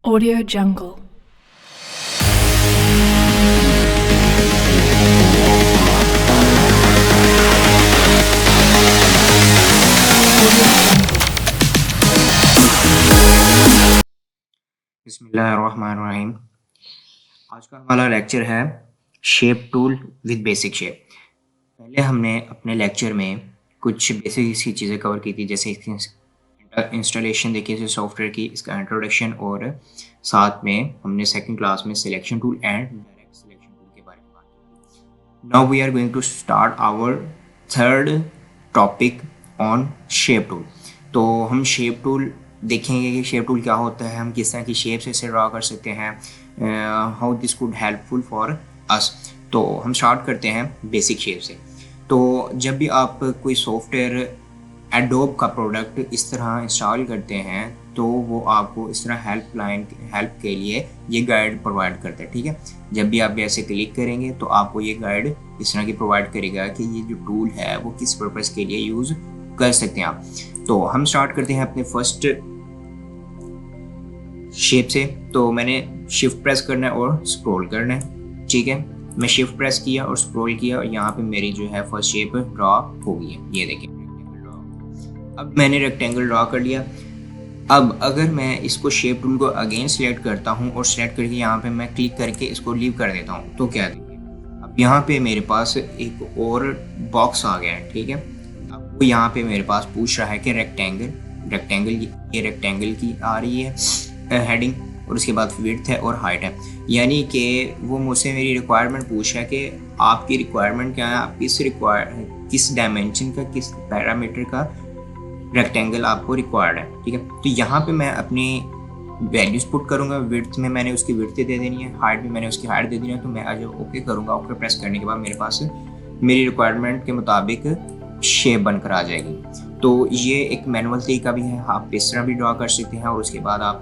Audio Jungle. बिस्मिल्लाहिर्रहमानिर्रहीम। आज का हमारा लेक्चर है shape tool with basic shape. पहले हमने अपने लेक्चर में कुछ बेसिक सी चीज़ें कवर की थी, जैसे इसकी इंस्टॉलेशन देखी थी सॉफ्टवेयर की, इसका इंट्रोडक्शन, और साथ में हमने सेकंड क्लास में selection tool and direct selection tool के बारे में बात की। Now we are going to start our third topic on shape tool. तो हम शेप टूल देखेंगे कि शेप टूल क्या होता है, हम किस तरह की शेप से इसे ड्रा कर सकते हैं, how this could helpful for us. तो हम स्टार्ट करते हैं बेसिक शेप से। तो जब भी आप कोई सॉफ्टवेयर एडोब का प्रोडक्ट इस तरह इंस्टॉल करते हैं तो वो आपको इस तरह हेल्प के लिए ये गाइड प्रोवाइड करता है। ठीक है, जब भी आप ऐसे क्लिक करेंगे तो आपको ये गाइड इस तरह की प्रोवाइड करेगा कि ये जो टूल है वो किस पर्पज़ के लिए यूज़ कर सकते हैं आप। तो हम स्टार्ट करते हैं अपने फर्स्ट शेप से। तो मैंने शिफ्ट प्रेस करना है और स्क्रॉल करना है। ठीक है, मैं शिफ्ट प्रेस किया और स्क्रॉल किया और यहाँ पे मेरी जो है फर्स्ट शेप ड्रॉ हो गई है। ये देखिए रेक्टेंगल ड्रॉ। अब मैंने रेक्टेंगल ड्रॉ कर लिया। अब अगर मैं इसको शेप टूल को अगेन सिलेक्ट करता हूँ और सिलेक्ट करके यहाँ पे मैं क्लिक करके इसको लीव कर देता हूँ तो क्या देखिए, अब यहाँ पे मेरे पास एक और बॉक्स आ गया है। ठीक है, अब वो यहाँ पे मेरे पास पूछ रहा है कि रेक्टेंगल ये रेक्टेंगल की आ रही है हेडिंग, और उसके बाद विड्थ है और हाइट है। यानी कि वो मुझसे मेरी रिक्वायरमेंट पूछ रहा है कि आपकी रिक्वायरमेंट क्या है, आप किस डायमेंशन का, किस पैरामीटर का रेक्टेंगल आपको रिक्वायर्ड है। ठीक है, तो यहाँ पे मैं अपनी वैल्यूज पुट करूँगा। विड्थ में मैंने उसकी विड्थ दे देनी है, हाइट में मैंने उसकी हाइट दे देनी है। तो मैं जब ओके करूँगा, ओके प्रेस करने के बाद मेरे पास मेरी रिक्वायरमेंट के मुताबिक शेप बनकर आ जाएगी। तो ये एक मैनुअल तरीका भी है, आप इस तरह भी ड्रॉ कर सकते हैं और उसके बाद आप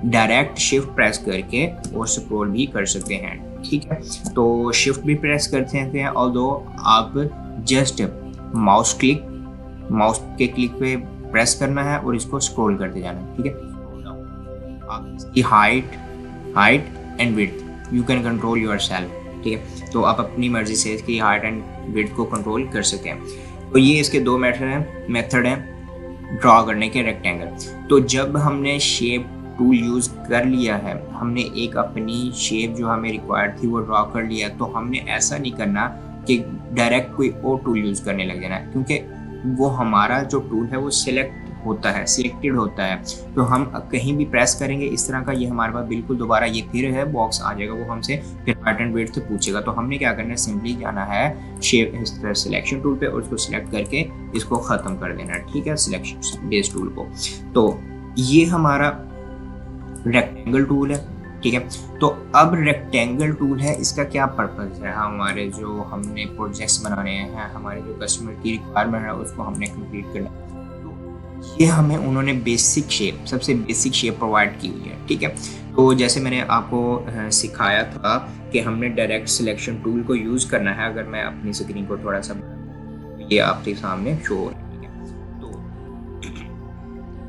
डायरेक्ट शिफ्ट प्रेस करके और स्क्रॉल भी कर सकते हैं। ठीक है, तो शिफ्ट भी प्रेस करते हैं ऑल्दो आप जस्ट माउस के क्लिक पे प्रेस करना है और इसको स्क्रॉल करते जाना है। ठीक है, आप इसकी height and width you can control yourself. ठीक है, तो आप अपनी मर्जी से इसकी हाइट एंड विड्थ को कंट्रोल कर सकते हैं। तो ये इसके दो मेथड हैं ड्रॉ करने के रेक्टेंगल। तो जब हमने शेप टूल यूज़ कर लिया है, हमने एक अपनी शेप जो हमें रिक्वायर्ड थी वो ड्रॉ कर लिया, तो हमने ऐसा नहीं करना कि डायरेक्ट कोई और टूल यूज़ करने लग जाना, क्योंकि वो हमारा जो टूल है वो सिलेक्टेड होता है। तो हम कहीं भी प्रेस करेंगे इस तरह का, ये हमारे पास बिल्कुल दोबारा ये फिर है बॉक्स आ जाएगा, वो हमसे फिर हाइट एंड विड्थ पूछेगा। तो हमने क्या करना है, सिंपली जाना है शेप सिलेक्शन टूल पे और उसको सिलेक्ट करके इसको ख़त्म कर देना है। ठीक है, सिलेक्शन बेस टूल को। तो ये हमारा रेक्टेंगल टूल है। ठीक है, तो अब रेक्टेंगल टूल है, इसका क्या पर्पज़ है, हमारे जो हमने प्रोजेक्ट्स बनाने हैं, हमारे जो कस्टमर की रिक्वायरमेंट है उसको हमने कंप्लीट करना है। तो ये हमें उन्होंने सबसे बेसिक शेप प्रोवाइड की हुई है। ठीक है, तो जैसे मैंने आपको सिखाया था कि हमने डायरेक्ट सिलेक्शन टूल को यूज़ करना है। अगर मैं अपनी स्क्रीन को थोड़ा सा, ये आपके सामने शो हो रहा है।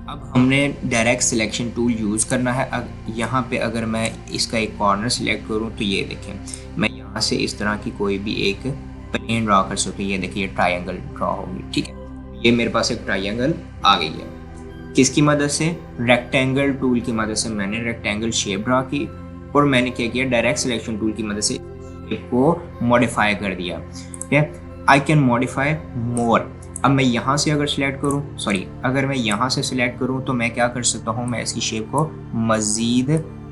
अब हमने डायरेक्ट सिलेक्शन टूल यूज़ करना है। यहाँ पे अगर मैं इसका एक कॉर्नर सिलेक्ट करूँ तो ये देखें, मैं यहाँ से इस तरह की कोई भी एक प्लेन ड्रॉ कर सकती हूँ। ये देखिए ट्रायंगल ड्रॉ होगी। ठीक है, ये मेरे पास एक ट्रायंगल आ गई है। किसकी मदद से? रेक्टेंगल टूल की मदद से मैंने रेक्टेंगल शेप ड्रॉ की और मैंने क्या किया, डायरेक्ट सिलेक्शन टूल की मदद से शेप को मॉडिफाई कर दिया। ठीक है, आई कैन मॉडिफाई मोर। अब मैं यहाँ से अगर मैं यहाँ से सिलेक्ट करूँ तो मैं क्या कर सकता हूँ, मैं इसकी शेप को मज़ीद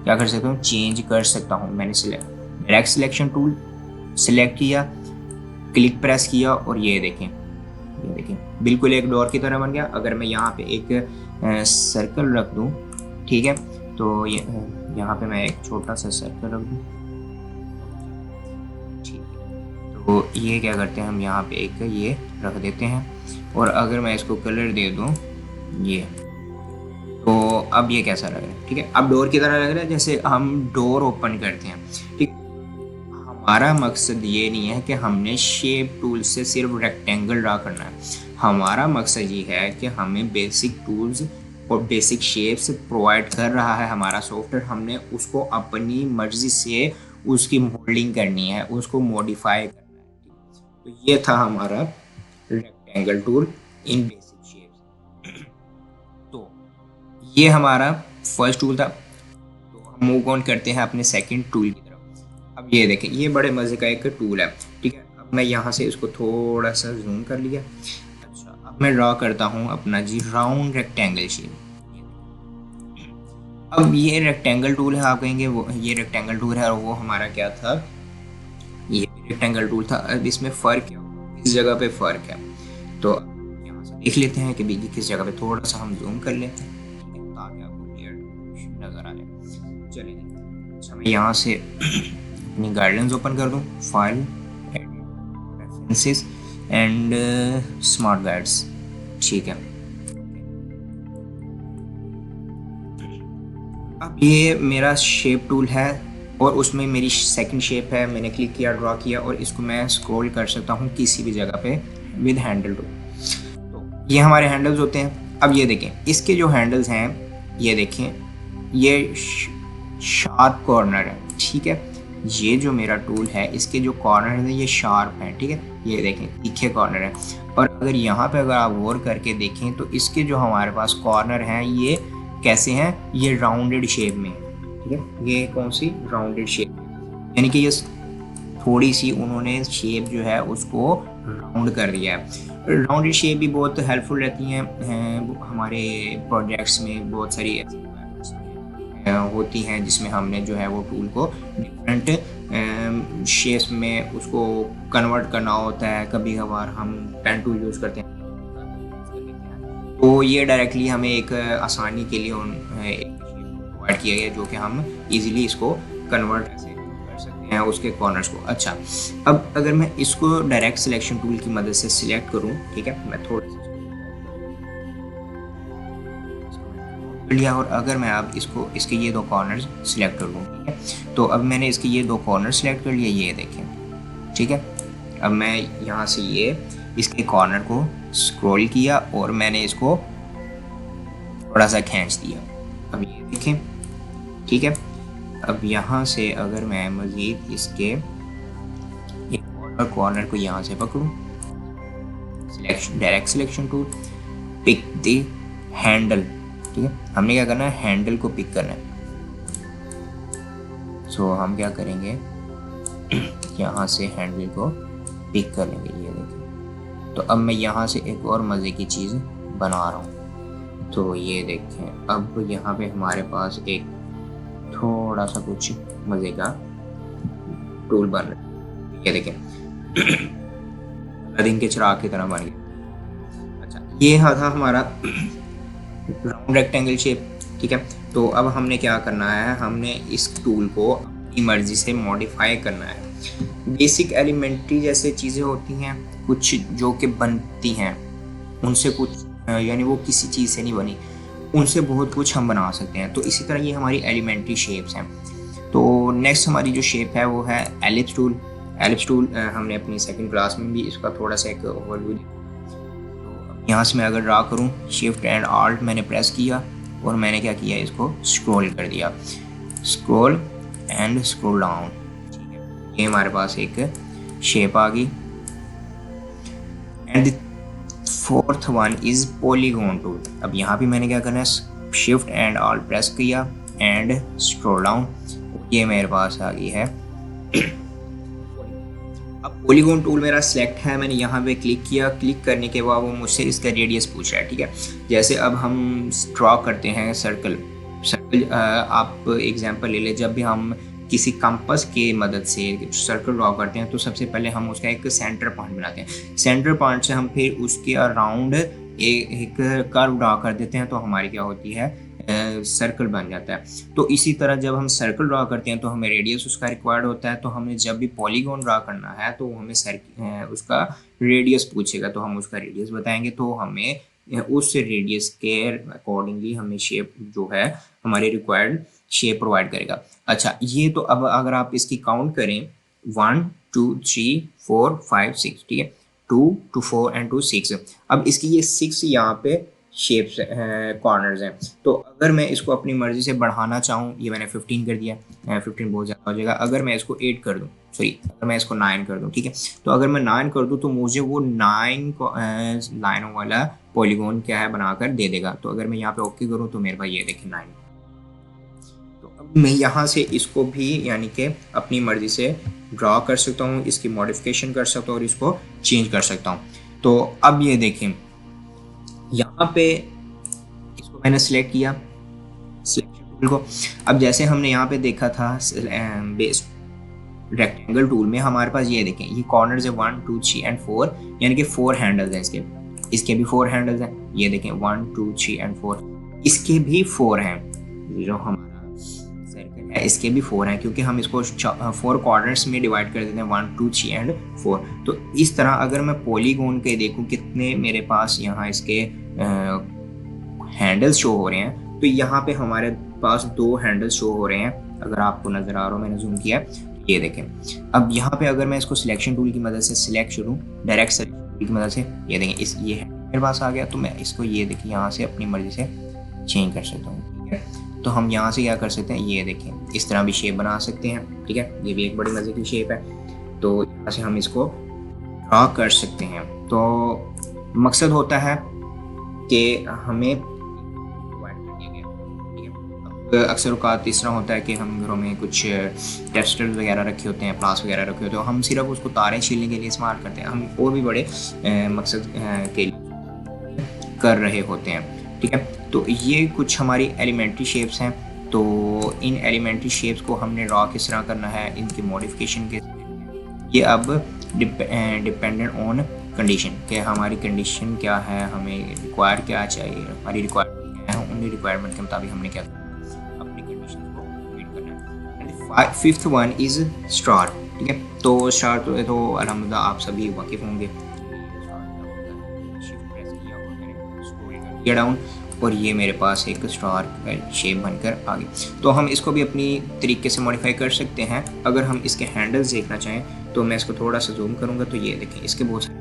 क्या कर सकता हूँ, चेंज कर सकता हूँ। मैंने डायरेक्ट सिलेक्शन टूल सिलेक्ट किया, क्लिक प्रेस किया और ये देखें बिल्कुल एक डोर की तरह बन गया। अगर मैं यहाँ पे एक सर्कल रख दूँ, ठीक है, तो यहाँ पे मैं एक छोटा सा सर्कल रख दूँ। तो ये क्या करते हैं, हम यहाँ पे एक ये रख देते हैं और अगर मैं इसको कलर दे दूँ ये, तो अब ये कैसा लग रहा है? ठीक है, अब डोर की तरह लग रहा है, जैसे हम डोर ओपन करते हैं। ठीक, हमारा मकसद ये नहीं है कि हमने शेप टूल से सिर्फ रेक्टेंगल ड्रा करना है। हमारा मकसद ये है कि हमें बेसिक टूल्स और बेसिक शेप्स प्रोवाइड कर रहा है हमारा सॉफ्टवेयर, हमने उसको अपनी मर्जी से उसकी मोल्डिंग करनी है, उसको मॉडिफाई करना है। तो ये था हमारा rectangle tool in basic shapes. तो ये हमारा फर्स्ट टूल था। तो हम मूव ऑन करते हैं अपने सेकंड टूल की तरफ। अब ये देखें, ये बड़े मज़े का एक टूल है, ठीक है। अब मैं यहाँ से इसको थोड़ा सा जूम कर लिया। अच्छा, अब मैं ड्रॉ करता हूँ अपना जी राउंड रेक्टेंगल शेप। अब ये रेक्टेंगल टूल है, आप कहेंगे वो ये रेक्टेंगल टूल है और वो हमारा क्या था, ये भी रेक्टेंगल टूल था। अब इसमें फ़र्क क्या होगा, इस जगह पे फ़र्क है। तो यहाँ से देख लेते हैं कि बिजली किस जगह पे, थोड़ा सा हम जूम कर लेते हैं, ठीक है, ताकि आपको क्लियर नज़र आ जाए। चलिए, अच्छा मैं यहाँ से अपनी गाइडलाइंस ओपन कर दूँ, file, references and smart guides, ठीक है। अब ये मेरा शेप टूल है और उसमें मेरी सेकंड शेप है, मैंने क्लिक किया, ड्रॉ किया और इसको मैं स्क्रॉल कर सकता हूँ किसी भी जगह पे विद हैंडल टूल। तो ये हमारे हैंडल्स होते हैं। अब ये देखें, इसके जो हैंडल्स हैं, ये देखें, ये शार्प कॉर्नर है, ठीक है। ये जो मेरा टूल है, इसके जो कॉर्नर है ये शार्प है, ठीक है, ये देखें तीखे कॉर्नर है। और अगर यहाँ पे अगर आप गौर करके देखें तो इसके जो हमारे पास कॉर्नर हैं ये कैसे हैं, ये राउंडेड शेप में, ठीक है। ये कौन सी राउंडेड शेप, यानी कि ये थोड़ी सी उन्होंने शेप जो है उसको राउंड कर दिया है। राउंडेड शेप भी बहुत हेल्पफुल रहती हैं हमारे प्रोजेक्ट्स में। बहुत सारी होती हैं जिसमें हमने जो है वो टूल को डिफरेंट शेप्स में उसको कन्वर्ट करना होता है। कभी कभार हम पेन टूल यूज़ करते हैं, तो ये डायरेक्टली हमें एक आसानी के लिए एक प्रोवाइड किया गया जो कि हम इजीली इसको कन्वर्ट ऐसे कर सकते हैं उसके कॉर्नर्स को। अच्छा, अब अगर मैं इसको डायरेक्ट सिलेक्शन टूल की मदद से सिलेक्ट करूं, ठीक है, मैं थोड़ा सा लिया और अगर मैं अब इसको इसके ये दो कॉर्नर्स सिलेक्ट कर लूँ, ठीक है, तो अब मैंने इसके ये दो कॉर्नर सिलेक्ट कर लिए, ये देखें, ठीक है। अब मैं यहाँ से ये इसके कॉर्नर को स्क्रॉल किया और मैंने इसको थोड़ा सा खींच दिया। अब ये देखें, ठीक है। अब यहाँ से अगर मैं मज़ीद इसके एक और कॉर्नर को यहाँ से पकड़ूँ, selection direct selection tool, pick the handle, ठीक है। हमने क्या करना है, हैंडल को पिक करना है। सो हम क्या करेंगे, यहाँ से हैंडल को पिक कर लेंगे, ये देखें। तो अब मैं यहाँ से एक और मज़े की चीज़ बना रहा हूँ। तो ये देखें, अब यहाँ पे हमारे पास एक थोड़ा सा कुछ मज़े का टूल बन रहा है, ये देखें, दिन के चिराग की तरह बन गया। अच्छा, ये था हमारा राउंड रेक्टेंगल शेप, ठीक है। तो अब हमने क्या करना है, हमने इस टूल को अपनी मर्जी से मॉडिफाई करना है। बेसिक एलिमेंट्री जैसे चीज़ें होती हैं कुछ जो कि बनती हैं, उनसे कुछ यानी वो किसी चीज़ से नहीं बनी, उनसे बहुत कुछ हम बना सकते हैं। तो इसी तरह ये हमारी एलिमेंट्री शेप्स हैं। तो नेक्स्ट हमारी जो शेप है वो है एलिप्स टूल। एलिप्स टूल हमने अपनी सेकंड क्लास में भी इसका थोड़ा सा एक ओवरव्यू दिया। तो यहाँ से मैं अगर ड्रा करूँ, शिफ्ट एंड आल्ट मैंने प्रेस किया और मैंने क्या किया, इसको स्क्रॉल कर दिया, स्क्रॉल एंड स्क्रॉल डाउन, ठीक है। ये हमारे पास एक शेप आ गई। And fourth one is polygon tool. अब यहाँ पे मैंने क्या करना है, शिफ्ट एंड आल्ट प्रेस किया एंड स्क्रॉल डाउन, ये मेरे पास आ गई है। अब पॉलीगॉन टूल मेरा सिलेक्ट है, मैंने यहाँ पे क्लिक किया, क्लिक करने के बाद वो मुझसे इसका रेडियस पूछ रहा है, ठीक है। जैसे अब हम ड्रॉ करते हैं सर्कल, आप एग्जांपल ले ले, जब भी हम किसी कंपास की मदद से सर्कल ड्रॉ करते हैं तो सबसे पहले हम उसका एक सेंटर पॉइंट बनाते हैं। सेंटर पॉइंट से हम फिर उसके अराउंड एक कर्व ड्रॉ कर देते हैं, तो हमारी क्या होती है, सर्कल बन जाता है। तो इसी तरह जब हम सर्कल ड्रॉ करते हैं तो हमें रेडियस उसका रिक्वायर्ड होता है। तो हमें जब भी पॉलीगॉन ड्रॉ करना है तो हमें उसका रेडियस पूछेगा, तो हम उसका रेडियस बताएंगे, तो हमें उस रेडियस के अकॉर्डिंगली हमें शेप जो है हमारी रिक्वायर्ड शेप प्रोवाइड करेगा। अच्छा, ये तो अब अगर आप इसकी काउंट करें 1 2 3 4 5 6, ठीक है, 2 2 4 एंड 2 6। अब इसकी ये 6 यहाँ पे शेप्स कॉर्नर्स हैं। तो अगर मैं इसको अपनी मर्ज़ी से बढ़ाना चाहूँ, ये मैंने 15 कर दिया, 15 बहुत ज़्यादा हो जाएगा। अगर मैं इसको 8 कर दूँ, सॉरी अगर मैं इसको 9 कर दूँ, ठीक है, तो अगर मैं 9 कर दूँ तो मुझे वो 9 लाइनों वाला पॉलीगॉन क्या है बनाकर दे देगा। तो अगर मैं यहाँ पे ओके करूँ तो मेरे पास ये देखिए 9। तो अब मैं यहाँ से इसको भी यानी कि अपनी मर्ज़ी से ड्रा कर सकता हूँ, इसकी मॉडिफिकेशन कर सकता हूँ और इसको चेंज कर सकता हूँ। तो अब ये देखें, यहाँ पे इसको मैंने सिलेक्ट किया, सिलेक्शन टूल को। अब जैसे हमने यहाँ पे देखा था बेस रेक्टेंगल टूल में, हमारे पास ये देखें ये कॉर्नर्स है 1 2 3 एंड 4, यानी कि 4 हैंडल्स हैं इसके। इसके भी 4 हैंडल्स हैं, ये देखें 1 2 3 एंड 4। इसके भी 4 हैं, जो हमारा सर्कल है इसके भी 4 हैं, क्योंकि हम इसको 4 कॉर्नर्स में डिवाइड कर देते हैं 1 2 3 एंड 4। तो इस तरह अगर मैं पॉलीगॉन के देखूं कितने मेरे पास यहाँ इसके हैंडल्स शो हो रहे हैं, तो यहाँ पे हमारे पास 2 हैंडल्स शो हो रहे हैं। अगर आपको नज़र आ रहा हो, मैंने जूम किया, ये देखें। अब यहाँ पे अगर मैं इसको सिलेक्शन टूल की मदद से सिलेक्ट करूँ, डायरेक्ट सिलेक्शन टूल की मदद से, ये देखें इस ये है मेरे पास आ गया। तो मैं इसको ये देखिए यहाँ से अपनी मर्जी से चेंज कर सकता हूँ, ठीक है। तो हम यहाँ से क्या कर सकते हैं, ये देखें इस तरह भी शेप बना सकते हैं, ठीक है। ये भी एक बड़ी मज़े की शेप है। तो यहाँ से हम इसको ड्रा कर सकते हैं। तो मकसद होता है कि हमें अक्सर औकात इस तरह होता है कि हम घरों में कुछ टेस्टर्स वगैरह रखे होते हैं, प्लास वगैरह रखे होते हैं, हम सिर्फ उसको तारें छीलने के लिए इस्तेमाल करते हैं। हम और भी बड़े मकसद के लिए कर रहे होते हैं, ठीक है। तो ये कुछ हमारी एलिमेंट्री शेप्स हैं। तो इन एलिमेंट्री शेप्स को हमने ड्रा किस तरह करना है, इनकी मॉडिफिकेशन के, ये अब डिपेंडेंट ऑन कंडीशन कि हमारी कंडीशन क्या है, हमें रिक्वायर क्या चाहिए, हमारी रिक्वायरमेंट क्या है, उन रिक्वायरमेंट के मुताबिक हमने क्या अपनी कंडीशन को मीट करना है। फिफ्थ वन इज स्टार, ठीक है। तो स्टार तो अल्हम्दुलिल्लाह आप सभी वाकिफ होंगे। डाउन और ये मेरे पास एक स्टार शेप बनकर आ गई। तो हम इसको भी अपनी तरीके से मॉडिफाई कर सकते हैं। अगर हम इसके हैंडल्स देखना चाहें तो मैं इसको थोड़ा सा जूम करूंगा, तो ये देखें इसके बहुत सारे,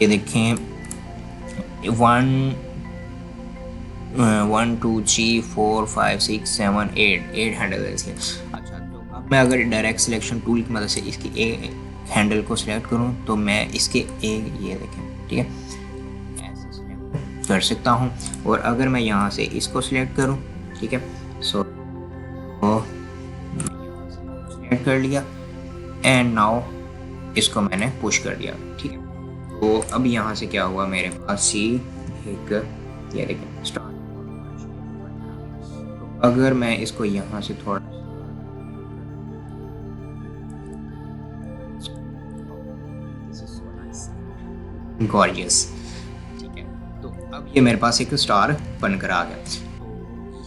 ये देखें 1 2 3 4 5 6 7 8 हैंडल है इसके। अच्छा, तो अब मैं अगर डायरेक्ट सिलेक्शन टूल की मदद से इसकी एक हैंडल को सिलेक्ट करूं तो मैं इसके एक, ये देखें, ठीक है, कर सकता हूं। और अगर मैं यहां से इसको सिलेक्ट करूं, ठीक है, सो सिलेक्ट कर लिया एंड नाउ इसको मैंने पुश कर दिया, ठीक है। तो अब यहां से क्या हुआ, मेरे पास ही एक, ये देखें स्टार। तो अगर मैं इसको यहां से थोड़ा गॉर्जियस, अब ये मेरे पास एक स्टार बनकर आ गया।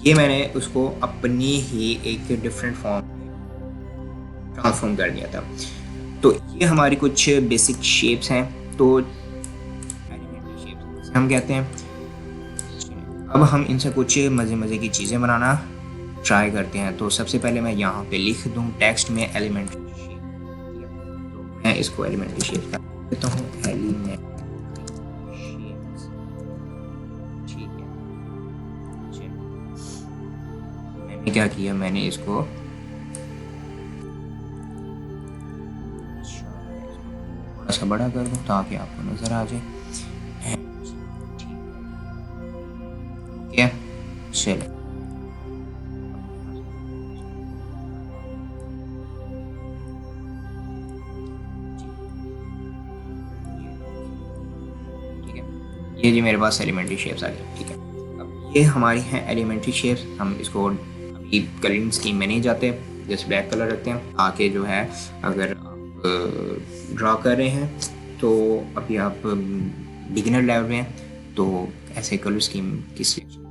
ये मैंने उसको अपनी ही एक डिफरेंट फॉर्म में ट्रांसफॉर्म कर दिया था। तो ये हमारी कुछ बेसिक शेप्स हैं। तो एलिमेंट्री शेप्स हम कहते हैं। अब हम इनसे कुछ मज़े की चीज़ें बनाना ट्राई करते हैं। तो सबसे पहले मैं यहाँ पे लिख दूँ टेक्स्ट में एलिमेंट्री शेप, तो मैं इसको एलिमेंट्री शेप का देता हूँ, एलिमेंट। क्या किया मैंने, इसको थोड़ा सा बड़ा कर दूं ताकि आपको नजर आ जाए। क्या चलो, ठीक है, ये जी मेरे पास एलिमेंट्री शेप्स आ गए, ठीक है। अब ये हमारी हैं एलिमेंट्री शेप्स। हम इसको कलरिंग स्कीम में नहीं जाते, जस्ट ब्लैक कलर रखते हैं ताकि जो है अगर आप ड्रा कर रहे हैं तो अभी आप बिगिनर लेवल में हैं तो ऐसे कलर स्कीम की सिलेक्शन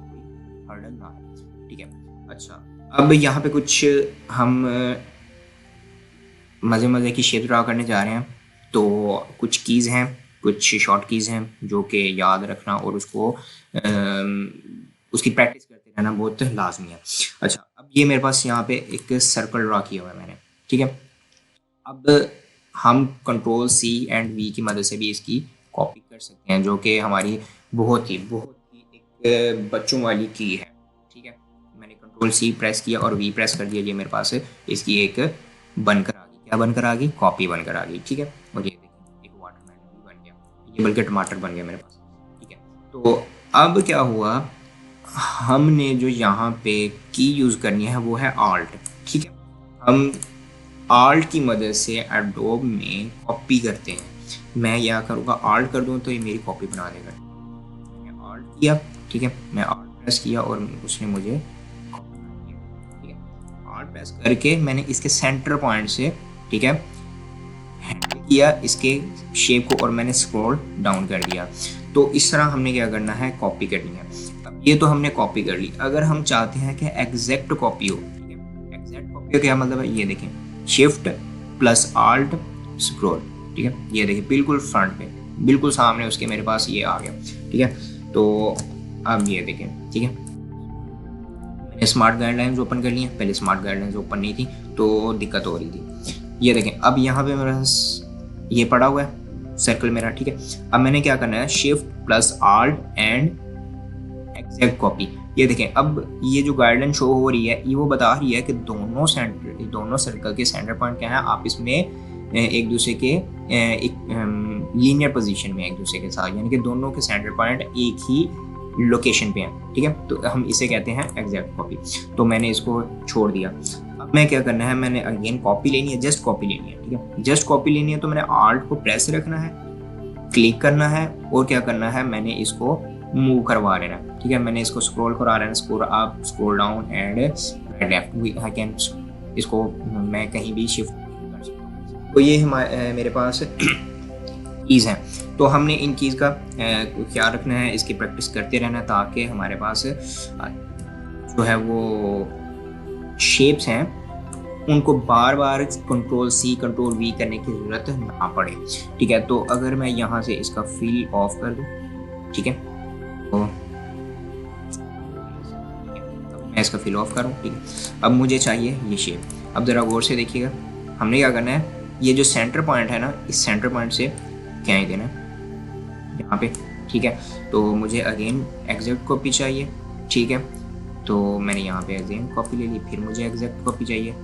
हर्डल ना है, ठीक है। अच्छा, अब यहाँ पे कुछ हम मज़े की शेप ड्रा करने जा रहे हैं। तो कुछ कीज़ हैं, कुछ शॉर्ट कीज़ हैं जो कि याद रखना और उसको उसकी प्रैक्टिस करते रहना बहुत लाजमी है। अच्छा, अब ये मेरे पास यहाँ पे एक सर्कल ड्रा किया हुआ है मैंने, ठीक है। अब हम कंट्रोल C एंड V की मदद से भी इसकी कॉपी कर सकते हैं, जो कि हमारी बहुत ही एक बच्चों वाली की है, ठीक है। मैंने कंट्रोल सी प्रेस किया और वी प्रेस कर दिया, ये मेरे पास इसकी एक बनकर आ गई, क्या बनकर आ गई, कॉपी बनकर आ गई, ठीक है। और ये देखिए एक वाटरमेलन भी बन गया, ये बल्कि टमाटर बन गया मेरे पास, ठीक है। तो अब क्या हुआ, हमने जो यहाँ पे की यूज़ करनी है वो है आल्ट, ठीक है। हम आल्ट की मदद से एडोब में कॉपी करते हैं। मैं यहाँ करूँगा आल्ट कर दूँ तो ये मेरी कॉपी बना देगा। मैंने आल्ट किया, ठीक है, मैं आल्ट प्रेस किया और उसने मुझे कॉपी बना दिया, ठीक है। आल्ट प्रेस करके मैंने इसके सेंटर पॉइंट से, ठीक है, हैंडल किया इसके शेप को और मैंने स्क्रॉल डाउन कर दिया। तो इस तरह हमने क्या करना है, कॉपी करनी है। अब ये तो हमने कॉपी कर ली। अगर हम चाहते हैं कि एग्जैक्ट कॉपी हो, ठीक है, एग्जैक्ट कॉपी का क्या मतलब है, ये देखें, शिफ्ट प्लस आल्ट स्क्रॉल, ठीक है, ये देखिए बिल्कुल फ्रंट पे, बिल्कुल सामने उसके मेरे पास ये आ गया, ठीक है। तो अब ये देखें, ठीक है, मैंने स्मार्ट गाइडलाइंस ओपन कर ली है, पहले स्मार्ट गाइडलाइंस ओपन नहीं थी तो दिक्कत हो रही थी। ये देखें अब यहाँ पे मेरे पास ये पड़ा हुआ है सर्कल मेरा, ठीक है। अब मैंने क्या करना है, shift plus alt and exact copy. ये देखें अब ये जो गाइडलाइन शो हो रही है ये वो बता रही है कि दोनों सर्कल के सेंटर पॉइंट क्या है, आप इसमें एक दूसरे के एक लीनियर पोजीशन में एक दूसरे के साथ, यानी कि दोनों के सेंटर पॉइंट एक ही लोकेशन पे हैं, ठीक है। तो हम इसे कहते हैं एग्जैक्ट कॉपी। तो मैंने इसको छोड़ दिया। अब मैं क्या करना है, मैंने अगेन कॉपी लेनी है, जस्ट कॉपी लेनी है, ठीक है, जस्ट कॉपी लेनी है। तो मैंने आल्ट को प्रेस रखना है, क्लिक करना है और क्या करना है, मैंने इसको मूव करवा लेना, ठीक है। मैंने इसको स्क्रॉल करा लेना, scroll up, scroll down and right left, I can इसको मैं कहीं भी शिफ्ट कर सकता हूँ। तो ये मेरे पास कीज़ हैं। तो हमने इन कीज़ का ख्याल रखना है, इसकी प्रैक्टिस करते रहना ताकि हमारे पास जो है वो शेप्स हैं उनको बार बार कंट्रोल सी कंट्रोल वी करने की ज़रूरत ना पड़े, ठीक है। तो अगर मैं यहाँ से इसका फिल ऑफ कर दूँ, ठीक है, तो मैं इसका फिल ऑफ करूँ, ठीक है। अब मुझे चाहिए ये शेप। अब ज़रा गौर से देखिएगा, हमने क्या करना है, ये जो सेंटर पॉइंट है ना, इस सेंटर पॉइंट से क्या ही देना है यहाँ पे, ठीक है। तो मुझे अगेन एग्जैक्ट कॉपी चाहिए, ठीक है। तो मैंने यहाँ पे अगेन कॉपी ले ली, फिर मुझे एग्जैक्ट कॉपी चाहिए,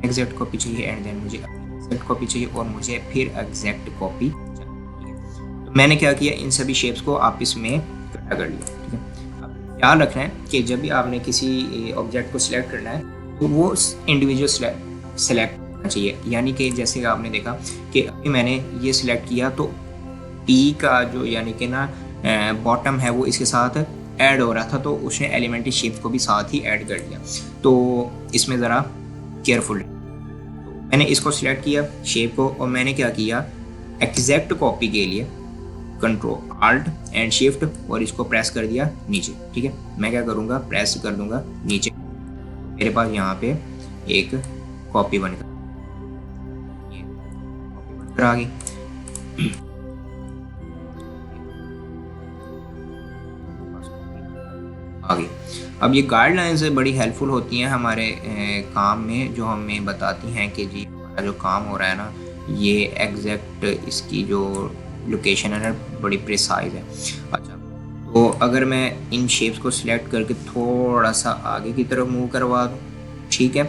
एग्जैक्ट कॉपी चाहिए एंड देन मुझे एग्जैक्ट कॉपी चाहिए और मुझे फिर एग्जैक्ट कॉपी चाहिए। तो मैंने क्या किया, इन सभी शेप्स को आपस में इकट्ठा कर लिया, ठीक है। अब ध्यान रखना है कि जब भी आपने किसी ऑब्जेक्ट को सिलेक्ट करना है तो वो इंडिविजुअल सेलेक्ट करना चाहिए। यानी कि जैसे आपने देखा कि अभी मैंने ये सिलेक्ट किया तो पी का जो यानी कि ना बॉटम है वो इसके साथ ऐड हो रहा था, तो उसने एलिमेंट्री शेप को भी साथ ही ऐड कर दिया। तो इसमें ज़रा केयरफुल। तो मैंने इसको सिलेक्ट किया शेप को और मैंने क्या किया, एग्जैक्ट कॉपी के लिए कंट्रोल आल्ट एंड शिफ्ट और इसको प्रेस कर दिया नीचे, ठीक है। मैं क्या करूँगा, प्रेस कर दूंगा नीचे, मेरे पास यहाँ पे एक कॉपी बनकर आ गई। आगे अब ये गाइडलाइंस बड़ी हेल्पफुल होती हैं हमारे काम में, जो हमें बताती हैं कि जी हमारा जो काम हो रहा है ना, ये एग्जैक्ट इसकी जो लोकेशन है ना बड़ी प्रिसाइज है। अच्छा, तो अगर मैं इन शेप्स को सिलेक्ट करके थोड़ा सा आगे की तरफ मूव करवा दूँ, ठीक है,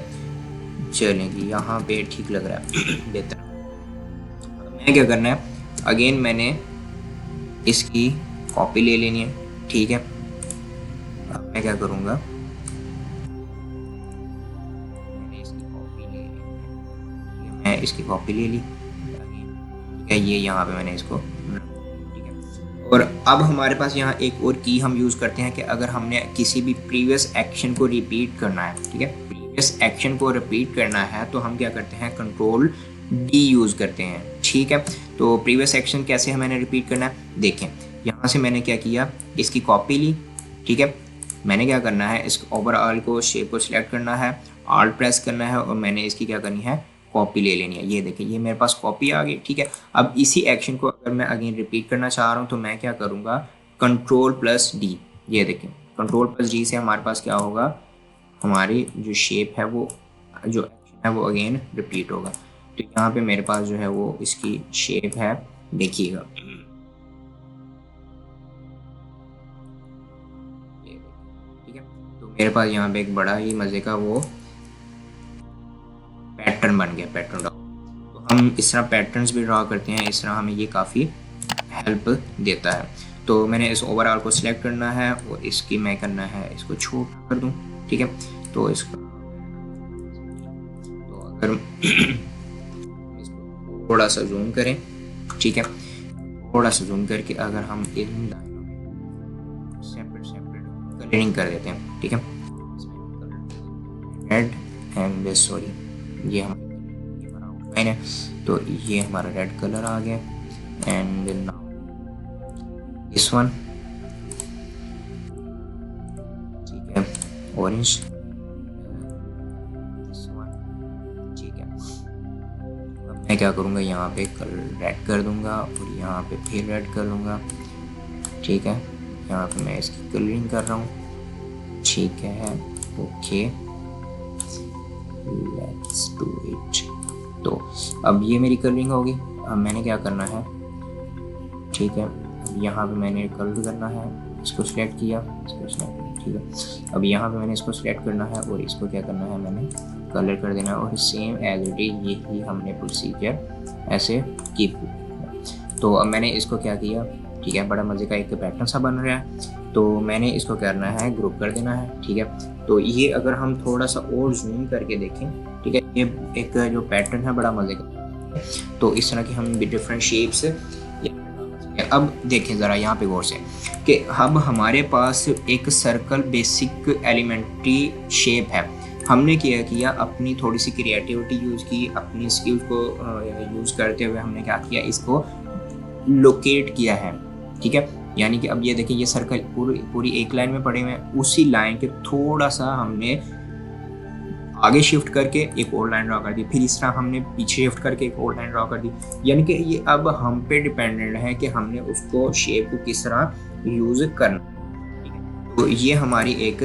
चलेगी, यहाँ पे ठीक लग रहा है बेहतर। मैं क्या करना है, अगेन मैंने इसकी कॉपी ले लेनी है, ठीक है। अब मैं क्या करूँगा, मैंने इसकी कॉपी ले ली, मैं इसकी कॉपी ले ली, ठीक है, ये यहाँ पे मैंने इसको, ठीक है। और अब हमारे पास यहाँ एक और की हम यूज़ करते हैं कि अगर हमने किसी भी प्रीवियस एक्शन को रिपीट करना है, ठीक है, प्रीवियस एक्शन को रिपीट करना है तो हम क्या करते हैं, कंट्रोल डी यूज़ करते हैं, ठीक है। तो प्रीवियस एक्शन कैसे मैंने रिपीट करना है, देखें, यहाँ से मैंने क्या किया, इसकी कॉपी ली, ठीक है। मैंने क्या करना है, इस ओवरऑल को शेप को सिलेक्ट करना है, आल्ट प्रेस करना है और मैंने इसकी क्या करनी है, कॉपी ले लेनी है। ये देखिए ये मेरे पास कॉपी आ गई, ठीक है। अब इसी एक्शन को अगर मैं अगेन रिपीट करना चाह रहा हूँ तो मैं क्या करूँगा, कंट्रोल प्लस डी, ये देखें कंट्रोल प्लस डी से हमारे पास क्या होगा, हमारी जो शेप है वो जो एक्शन है वो अगेन रिपीट होगा। तो यहाँ पे मेरे पास जो है वो इसकी शेप है, देखिएगा मेरे पास यहाँ पे एक बड़ा ही मज़े का वो पैटर्न बन गया, पैटर्न ड्रॉ। तो हम इस तरह पैटर्न्स भी ड्रॉ करते हैं, इस तरह हमें ये काफ़ी हेल्प देता है। तो मैंने इस ओवरऑल को सिलेक्ट करना है और इसकी मैं करना है इसको छोटा कर दूँ, ठीक है। तो इसको तो अगर इसको थोड़ा सा जूम करें, ठीक है, थोड़ा सा जूम करके अगर हम इन लाइनों में सेपरेट कलरिंग कर देते हैं, ठीक है, रेड एंड सॉरी ये हमारा आउटलाइन है, तो ये हमारा रेड कलर आ गया। एंड नाउ दिस वन, ठीक है, ऑरेंज, दिस वन, ठीक है। अब मैं क्या करूँगा, यहाँ पे कलर रेड कर दूंगा और यहाँ पे फिर रेड कर दूंगा, ठीक है। यहाँ पे मैं इसकी कलरिंग कर रहा हूँ, ठीक है, ओके, लेट्स डू इट। तो अब ये मेरी कलरिंग होगी। अब मैंने क्या करना है, ठीक है, यहाँ पे मैंने कलर करना है, इसको सिलेक्ट किया, इसको सिलेक्ट, ठीक है। अब यहाँ पे मैंने इसको सिलेक्ट करना है और इसको क्या करना है, मैंने कलर कर देना है और सेम एज इट इज यही हमने प्रोसीजर ऐसे कीप किया। तो अब मैंने इसको क्या किया, ठीक है, बड़ा मज़े का एक पैटर्न सा बन रहा है। तो मैंने इसको करना है ग्रुप कर देना है, ठीक है। तो ये अगर हम थोड़ा सा और जूम करके देखें, ठीक है, ये एक जो पैटर्न है बड़ा मज़े का। तो इस तरह की हम डिफरेंट शेप्स, अब देखें ज़रा यहाँ पे गौर से कि अब हमारे पास एक सर्कल बेसिक एलिमेंट्री शेप है। हमने क्या किया, अपनी थोड़ी सी क्रिएटिविटी यूज़ की, अपनी स्किल्स को यूज़ करते हुए हमने क्या किया, इसको लोकेट किया है, ठीक है। यानी कि अब ये देखिए, ये सर्कल पूरी एक लाइन में पड़े हुए हैं, उसी लाइन के थोड़ा सा हमने आगे शिफ्ट करके एक और लाइन ड्रॉ कर दी, फिर इस तरह हमने पीछे शिफ्ट करके एक और लाइन ड्रॉ कर दी। यानी कि ये अब हम पे डिपेंडेंट है कि हमने उसको शेप को किस तरह यूज करना, ठीक है। तो ये हमारी एक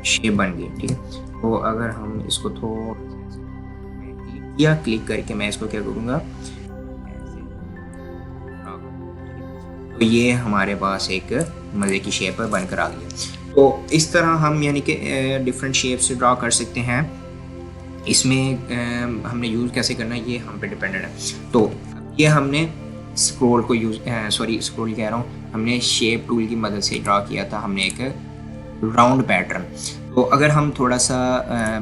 शेप बन गई, ठीक है। तो अगर हम इसको थोड़ा क्लिक करके मैं इसको क्या करूँगा, तो ये हमारे पास एक मज़े की शेप बनकर आ गई। तो इस तरह हम यानी कि डिफरेंट शेप्स ड्रॉ कर सकते हैं। इसमें हमने यूज़ कैसे करना है ये हम पे डिपेंडेंट है। तो ये हमने स्क्रॉल को स्क्रॉल कह रहा हूँ, हमने शेप टूल की मदद से ड्रॉ किया था, हमने एक राउंड पैटर्न। तो अगर हम थोड़ा सा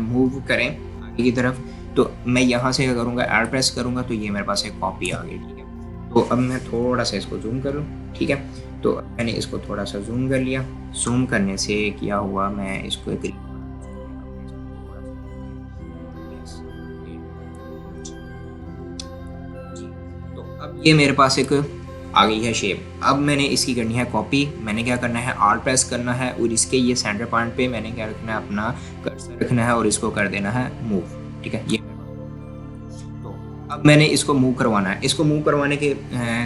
मूव करें आगे की तरफ, तो मैं यहाँ से क्या करूँगा, ऐड प्रेस करूँगा, तो ये मेरे पास एक कॉपी आ गई, ठीक है। तो अब मैं थोड़ा सा इसको जूम कर लूँ, ठीक है। तो मैंने इसको थोड़ा सा जूम कर लिया। जूम करने से क्या हुआ, मैं इसको एक तो अब ये मेरे पास एक आ गई है शेप। अब मैंने इसकी करनी है कॉपी। मैंने क्या करना है, आल्ट प्रेस करना है और इसके ये सेंटर पॉइंट पे मैंने क्या रखना है, अपना कर्सर रखना है और इसको कर देना है मूव, ठीक है। ये अब मैंने इसको मूव करवाना है। इसको मूव करवाने के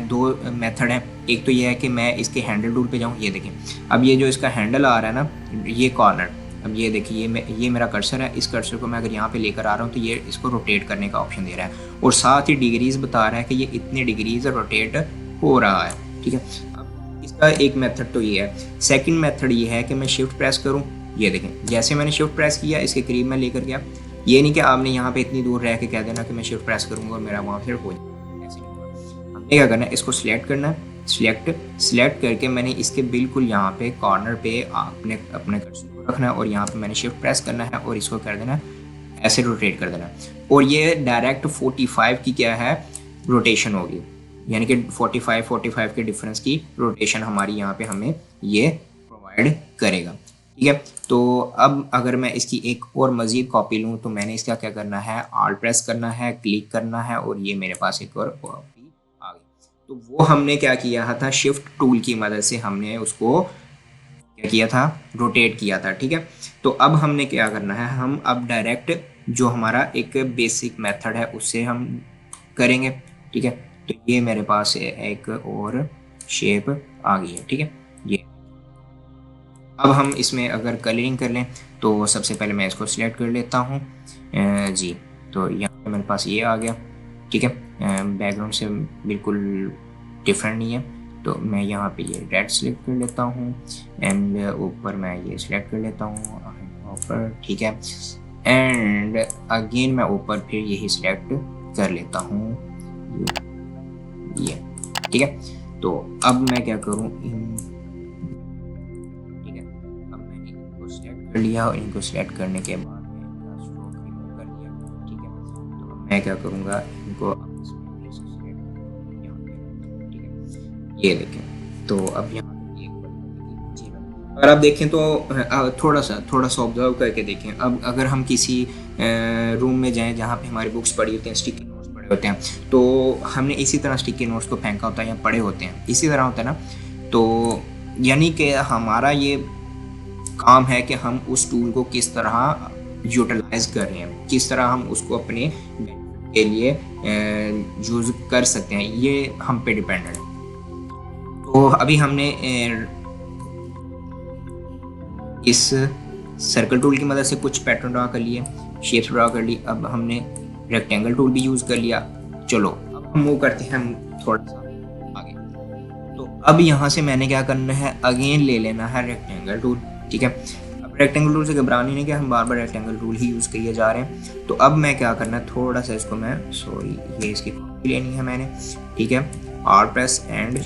दो मेथड हैं। एक तो ये है कि मैं इसके हैंडल टूल पे जाऊँ, ये देखें, अब ये जो इसका हैंडल आ रहा है ना, ये कॉर्नर, अब ये देखिए, ये मेरा कर्सर है। इस कर्सर को मैं अगर यहाँ पे लेकर आ रहा हूँ तो ये इसको रोटेट करने का ऑप्शन दे रहा है और साथ ही डिग्रीज बता रहा है कि ये इतने डिग्रीज रोटेट हो रहा है, ठीक है। अब इसका एक मेथड तो ये है। सेकेंड मेथड ये है कि मैं शिफ्ट प्रेस करूँ, ये देखें, जैसे मैंने शिफ्ट प्रेस किया इसके करीब मैं लेकर गया। ये नहीं कि आपने यहाँ पे इतनी दूर रह के कह देना कि मैं शिफ्ट प्रेस करूँगा और मेरा वहाँ से हो जाएगा, ऐसे नहीं होगा। हमने क्या करना है, इसको सिलेक्ट करना है, सिलेक्ट करके मैंने इसके बिल्कुल यहाँ पे कॉर्नर पे अपने कर्सर को रखना है और यहाँ पे मैंने शिफ्ट प्रेस करना है और इसको कर देना है, ऐसे रोटेट कर देना है। और ये डायरेक्ट 45 की क्या है, रोटेशन होगी, यानी कि 45 के डिफरेंस की रोटेशन हमारी यहाँ पे हमें ये प्रोवाइड करेगा, ठीक है। तो अब अगर मैं इसकी एक और मज़ीद कॉपी लूँ तो मैंने इसका क्या करना है, आल्ट प्रेस करना है, क्लिक करना है और ये मेरे पास एक और कॉपी आ गई। तो वो हमने क्या किया था, शिफ्ट टूल की मदद से हमने उसको क्या किया था, रोटेट किया था, ठीक है। तो अब हमने क्या करना है, हम अब डायरेक्ट जो हमारा एक बेसिक मेथड है उससे हम करेंगे, ठीक है। तो ये मेरे पास एक और शेप आ गई है, ठीक है। ये अब हम इसमें अगर कलरिंग कर लें तो सबसे पहले मैं इसको सिलेक्ट कर लेता हूँ जी। तो यहाँ पे मेरे पास ये आ गया, ठीक है। बैकग्राउंड से बिल्कुल डिफरेंट नहीं है। तो मैं यहाँ पे ये रेड सेलेक्ट कर लेता हूँ एंड ऊपर मैं ये सिलेक्ट कर लेता हूँ ऊपर, ठीक है। एंड अगेन मैं ऊपर फिर यही सिलेक्ट कर लेता हूँ ये, ठीक है। तो अब मैं क्या करूँ, ठीक है, अब मैंने इनको सिलेक्ट कर लिया और इनको सिलेक्ट करने के बाद मैं इनका स्ट्रोक रिमूव कर लिया, ठीक है। तो अब मैं क्या करूँगा, इनको अब इसमें से सिलेक्ट यहाँ पे, ठीक है, ये देखें। तो अब यहाँ पे एक अगर आप देखें तो थोड़ा सा ऑब्जर्व करके देखें। अब अगर हम किसी रूम में जाएं जहाँ पे हमारी बुक्स पड़ी होती हैं, स्टिकी नोट्स पड़े होते हैं, तो हमने इसी तरह स्टिकी नोट्स को फेंका होता है या पड़े होते हैं, इसी तरह होता है ना। तो यानी कि हमारा ये काम है कि हम उस टूल को किस तरह यूटिलाइज कर रहे हैं, किस तरह हम उसको अपने के लिए यूज कर सकते हैं, ये हम पे डिपेंडेंट है। तो अभी हमने इस सर्कल टूल की मदद से कुछ पैटर्न ड्रा कर लिए, शेप्स ड्रा कर ली। अब हमने रेक्टेंगल टूल भी यूज कर लिया। चलो अब हम मूव करते हैं हम थोड़ा सा आगे। तो अब यहाँ से मैंने क्या करना है, अगेन ले लेना है रेक्टेंगल टूल, ठीक है। अब रेक्टेंगल टूल से घबरानी नहीं कि हम बार बार रेक्टेंगल टूल ही यूज किए जा रहे हैं। तो अब मैं क्या करना है, थोड़ा सा इसको मैं ये इसकी कॉपी लेनी है मैंने, ठीक है। Are press and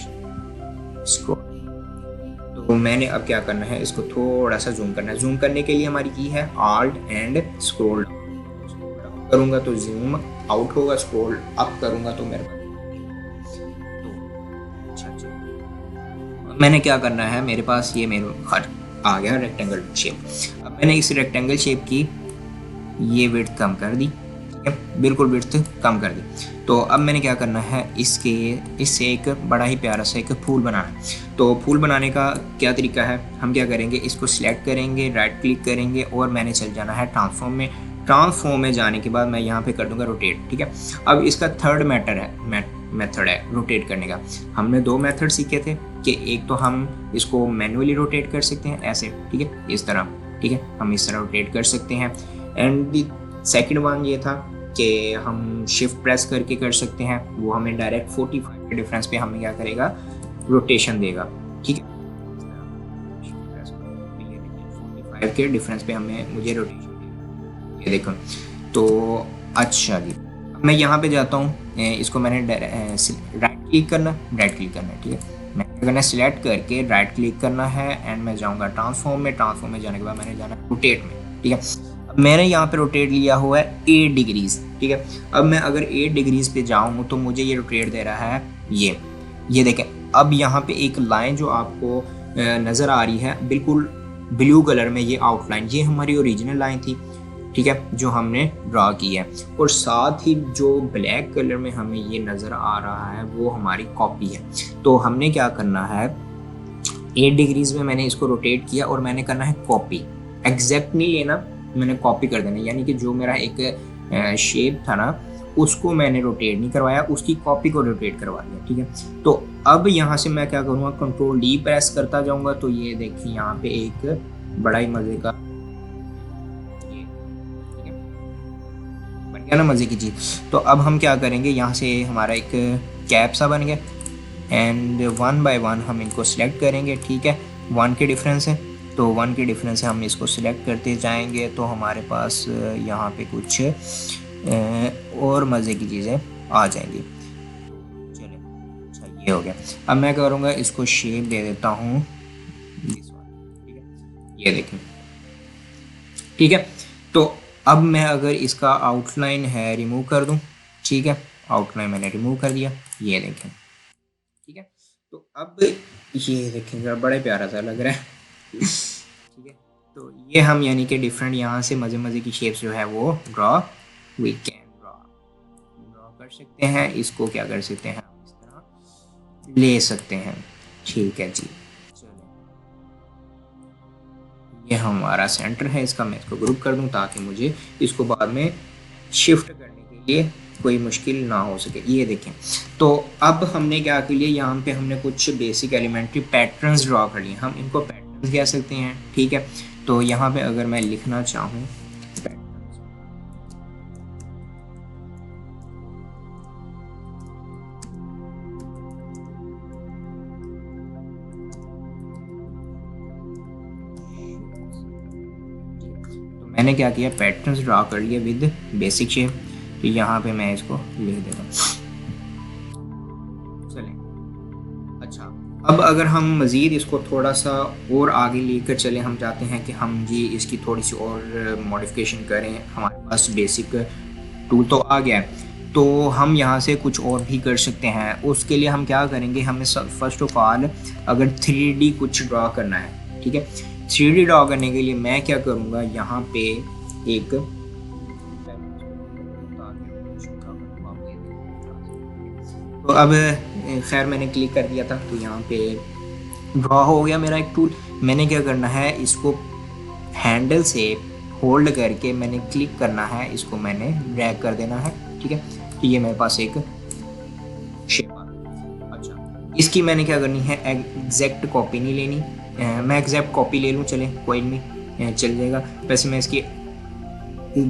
scroll. तो मैंने अब क्या करना है, इसको थोड़ा सा जूम करना है। जूम करने के लिए हमारी की है आल्ट एंड स्क्रॉल डाउन करूंगा तो जूम आउट होगा, स्क्रॉल अप करूंगा तो मेरे तो मैंने क्या करना है, मेरे पास ये मेरे हर आ गया रेक्टेंगल शेप। अब मैंने इस रेक्टेंगल शेप की ये विड्थ कम कर दी, ठीक है, बिल्कुल विड्थ कम कर दी। तो अब मैंने क्या करना है, इससे एक बड़ा ही प्यारा सा एक फूल बनाना है। तो फूल बनाने का क्या तरीका है, हम क्या करेंगे, इसको सिलेक्ट करेंगे, राइट क्लिक करेंगे और मैंने चल जाना है ट्रांसफॉर्म में। ट्रांसफॉर्म में जाने के बाद मैं यहाँ पे कर दूंगा रोटेट, ठीक है। अब इसका थर्ड मेथड है रोटेट करने का। हमने दो मेथड सीखे थे कि एक तो हम इसको मैन्युअली रोटेट कर सकते हैं ऐसे, ठीक है, इस तरह, ठीक है, हम इस तरह रोटेट कर सकते हैं। एंड द सेकेंड वन ये था कि हम शिफ्ट प्रेस करके कर सकते हैं, वो हमें डायरेक्ट 45 के डिफरेंस पे हमें क्या करेगा, रोटेशन देगा, ठीक है। 45 के डिफरेंस पे हमें मुझे रोटेशन देगा, ये देखो। तो अच्छा जी, मैं यहाँ पे जाता हूँ, इसको मैंने राइट क्लिक करना है, ठीक है। मैं क्या करना है, सिलेक्ट करके राइट क्लिक करना है एंड मैं जाऊँगा ट्रांसफॉर्म में। ट्रांसफॉर्म में जाने के बाद मैंने जाना रोटेट में, ठीक है। मैंने यहाँ पे रोटेट लिया हुआ है 8 डिग्रीज, ठीक है। अब मैं अगर 8 डिग्रीज पे जाऊँ तो मुझे ये रोटेट दे रहा है ये देखें। अब यहाँ पे एक लाइन जो आपको नज़र आ रही है बिल्कुल ब्लू कलर में, ये आउटलाइन, ये हमारी ओरिजिनल लाइन थी, ठीक है, जो हमने ड्रा की है। और साथ ही जो ब्लैक कलर में हमें ये नज़र आ रहा है वो हमारी कॉपी है। तो हमने क्या करना है, 8 डिग्रीज में मैंने इसको रोटेट किया और मैंने करना है कॉपी। एग्जैक्ट नहीं लेना, मैंने कॉपी कर देना, यानी कि जो मेरा एक शेप था ना उसको मैंने रोटेट नहीं करवाया, उसकी कॉपी को रोटेट करवा दिया, ठीक है। तो अब यहाँ से मैं क्या करूँगा, कंट्रोल डी प्रेस करता जाऊँगा। तो ये देखिए यहाँ पे एक बड़ा ही मज़े का ये, ठीक है, बन गया ना मज़े की चीज़। तो अब हम क्या करेंगे, यहाँ से हमारा एक कैप सा बन गया एंड 1 बाय 1 हम इनको सिलेक्ट करेंगे, ठीक है। 1 के डिफरेंस है, तो 1 के डिफरेंस से हम इसको सिलेक्ट करते जाएंगे तो हमारे पास यहाँ पे कुछ और मज़े की चीज़ें आ जाएंगी। चलिए, अच्छा ये हो गया। अब मैं करूँगा इसको शेप दे देता हूँ, ठीक है, ये देखें, ठीक है। तो अब मैं अगर इसका आउटलाइन है रिमूव कर दूँ, ठीक है, आउटलाइन मैंने रिमूव कर दिया, ये देखें, ठीक है। तो अब ये देखेंगे बड़ा प्यारा सा लग रहा है, ठीक है। तो ये हम यानी कि डिफरेंट यहाँ से मज़े की शेप्स जो है वो ड्रॉ कर सकते हैं। इसको क्या कर सकते हैं, इस तरह ले सकते हैं, ठीक है जी। चलो ये हमारा सेंटर है इसका, मैं इसको ग्रुप कर दूं ताकि मुझे इसको बाद में शिफ्ट करने के लिए कोई मुश्किल ना हो सके। ये देखें, तो अब हमने क्या के लिए यहाँ पे हमने कुछ बेसिक एलिमेंट्री पैटर्न्स ड्रॉ कर लिए, हम इनको पैटर्न्स कह सकते हैं, ठीक है। तो यहाँ पे अगर मैं लिखना चाहूँ मैंने क्या किया, पैटर्न्स ड्रा कर लिए विद बेसिक शेप। तो यहाँ पे मैं इसको लिख देता हूँ। चलें, अच्छा अब अगर हम मज़ीद इसको थोड़ा सा और आगे लेकर चलें, हम चाहते हैं कि हम जी इसकी थोड़ी सी और मॉडिफिकेशन करें। हमारे पास बेसिक टूल तो आ गया है, तो हम यहाँ से कुछ और भी कर सकते हैं। उसके लिए हम क्या करेंगे, हमें फर्स्ट ऑफ ऑल अगर 3D कुछ ड्रा करना है, ठीक है, 3D ड्रा करने के लिए मैं क्या करूँगा, यहाँ पे एक तो अब खैर मैंने क्लिक कर दिया था, तो यहाँ पे ड्रॉ हो गया मेरा एक टूल। मैंने क्या करना है, इसको हैंडल से होल्ड करके मैंने क्लिक करना है, इसको मैंने ड्रैग कर देना है, ठीक है। तो ये मेरे पास एक शेप आ गई। अच्छा इसकी मैंने क्या करनी है, एग्जैक्ट कॉपी नहीं लेनी। मैं एग्जैक्ट कॉपी ले लूँ, चले कोई नहीं, चल जाएगा। वैसे मैं इसकी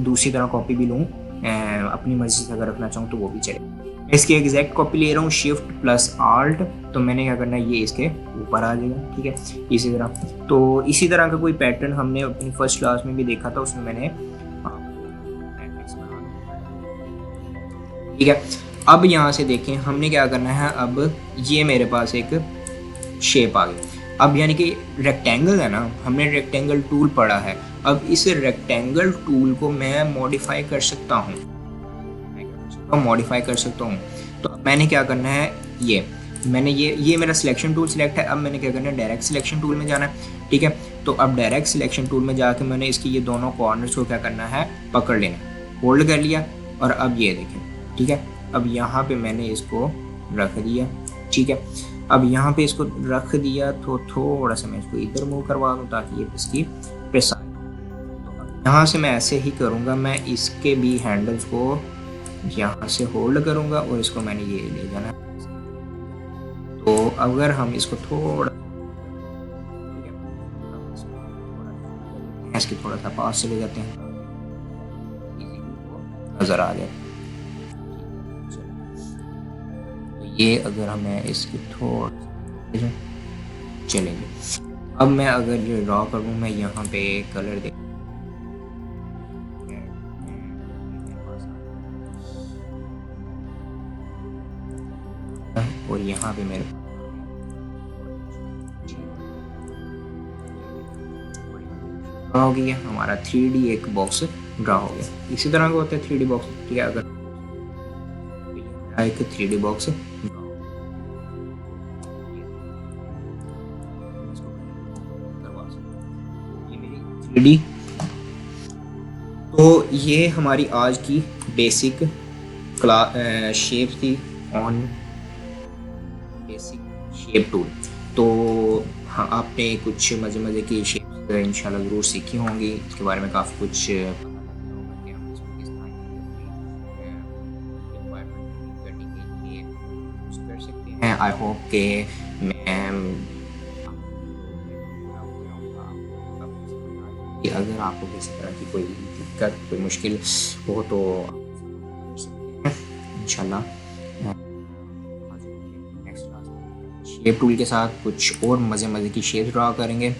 दूसरी तरह कॉपी भी लूँ, अपनी मर्जी से अगर रखना चाहूँ तो वो भी चले। इसकी एग्जैक्ट कॉपी ले रहा हूँ, शिफ्ट प्लस आल्ट, तो मैंने क्या करना है, ये इसके ऊपर आ जाएगा, ठीक है। इसी तरह तो इसी तरह का कोई पैटर्न हमने अपनी फर्स्ट क्लास में भी देखा था, उसमें मैंने ठीक है। अब यहाँ से देखें हमने क्या करना है, अब ये मेरे पास एक शेप आ गई। अब यानी कि रेक्टेंगल है ना, हमने रेक्टेंगल टूल पढ़ा है। अब इस रेक्टेंगल टूल को मैं मॉडिफाई कर सकता हूँ, मॉडिफाई कर सकता हूँ। तो अब मैंने क्या करना है, ये मैंने ये मेरा सिलेक्शन टूल सिलेक्ट है। अब मैंने क्या करना है, डायरेक्ट सिलेक्शन टूल में जाना है, ठीक है। तो अब डायरेक्ट सिलेक्शन टूल में जाके मैंने इसकी ये दोनों कॉर्नर्स को क्या करना है, पकड़ लेना, होल्ड कर लिया। और अब ये देखें, ठीक है, अब यहाँ पे मैंने इसको रख दिया, ठीक है। अब यहाँ पे इसको रख दिया, तो थोड़ा सा मैं इसको इधर मूव करवा दूँ ताकि ये इसकी प्रेसाइज। तो यहाँ से मैं ऐसे ही करूँगा, मैं इसके भी हैंडल्स को यहाँ से होल्ड करूँगा और इसको मैंने ये ले जाना। तो अगर हम इसको थोड़ा इसके थोड़ा सा पास चले जाते हैं, नजर आ जाए। तो ये अगर हमें इसके थोड़ा चलेंगे। अब मैं अगर ये ड्रॉ करूँ, मैं यहाँ पे कलर दे और यहाँ पे मेरे ड्रा हो गया, हमारा 3D एक बॉक्स ड्रा हो गया। इसी तरह का होता है 3D बॉक्स, ठीक है। अगर एक 3D बॉक्स ये तो ये हमारी आज की बेसिक शेप थी ऑन बेसिक शेप टूल। तो हाँ, आपने कुछ मज़े की शेप इंशाल्लाह ज़रूर सीखी होंगी। इसके बारे में काफ़ी कुछ कर सकते हैं। आई होप के मैं अगर आपको किसी तरह की कोई दिक्कत, कोई मुश्किल हो तो इंशाल्लाह नेक्स्ट क्लास शेप टूल के साथ कुछ और मज़े की शेप ड्रा करेंगे।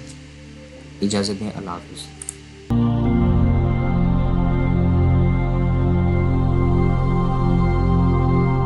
इजाज़त दें, अल्लाह हाफ़िज़।